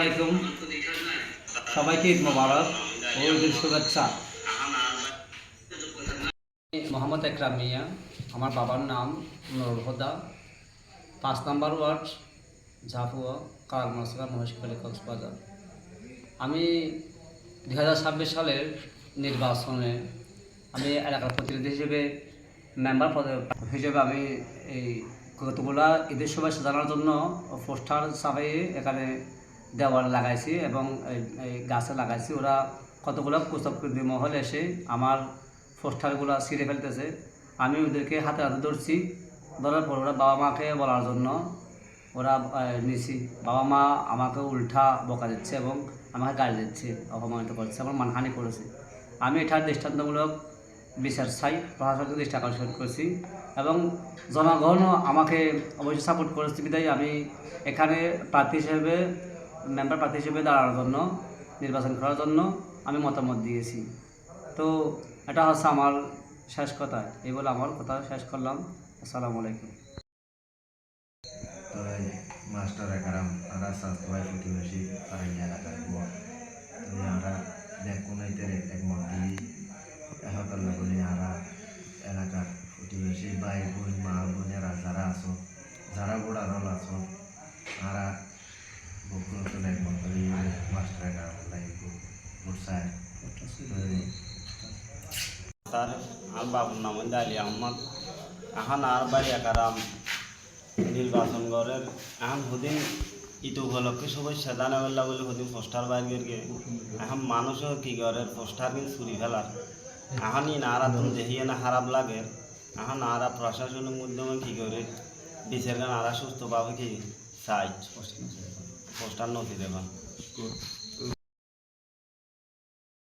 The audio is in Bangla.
আলাইকুম, সবাইকে ঈদ মোবারক ও ঈদের শুভেচ্ছা। মোহাম্মদ একরাম মিয়া, আমার বাবার নাম নুরুল হুদা, 5 নম্বর ওয়ার্ড, ঝাপুয়া, কালমাসগা, মহেশখালী, কক্সবাজার। আমি 2026 সালের নির্বাচনে আমি এলাকার প্রতিনিধি হিসেবে মেম্বার হিসেবে আমি এই কতগুলা ঈদের শুভেচ্ছা জানার জন্য পোস্টার ছাপিয়ে এখানে দেওয়াল লাগাইছি এবং এই গাছে লাগাইছি। ওরা কতগুলো কুচক্রী মহল এসে আমার পোস্টারগুলো ছিঁড়ে ফেলতেছে। আমি ওদেরকে হাতে হাতে ধরছি, ধরার পর ওরা বাবা মাকে বলার জন্য ওরা নিছি। বাবা মা আমাকে উল্টা বকা দিচ্ছে এবং আমাকে গালি দিচ্ছে, অপমানিত করছে, আমার মানহানি করেছে। আমি এটার দৃষ্টান্তমূলক বিচার চাই, প্রশাসনকে দৃষ্টি আকর্ষণ করছি এবং জনগণও আমাকে অবশ্যই সাপোর্ট করেছে। বিধায় আমি এখানে প্রার্থী হিসেবে মেম্বার প্রার্থী হিসেবে দাঁড়ানোর জন্য, নির্বাচন করার জন্য আমি মতামত দিয়েছি। তো এটা হচ্ছে আমার শেষ কথা। এই বলে আমার কথা শেষ করলাম। আসসালামু আলাইকুম। মাস্টার একারাম আরা সাস্তবাই প্রতিবেশী পারেন এলাকার বল আমরা দেখুনাইতে একমত দিই এহতার লাগলে আরা এলাকার প্রতিবেশী ভাই বোন মা বোনেরা যারা আছো, যারা বড় রল আছো, আরা বকুলতন একমত করি মাস্টার একারাম লাইব বুঝছায় তার আর বাবুর নাম আলী আহমদ। এখন আর বাড়ি একারাম নির্বাচন করার এখন হুদিন ঈদ উপলক্ষে শুভেচ্ছা জানাবেলা বলে হুদিন পোস্টার বাইর গিয়ে এখন মানুষও কি করে পোস্টার কিন্তু চুরি ফেলার। এখনই নারা তুমি দেখিয়ে না খারাপ লাগে। এখন নারা প্রশাসনের মাধ্যমে কী করে বিচার গান আরা সুস্থভাবে কি চাই পোস্টার নথি দেবেন।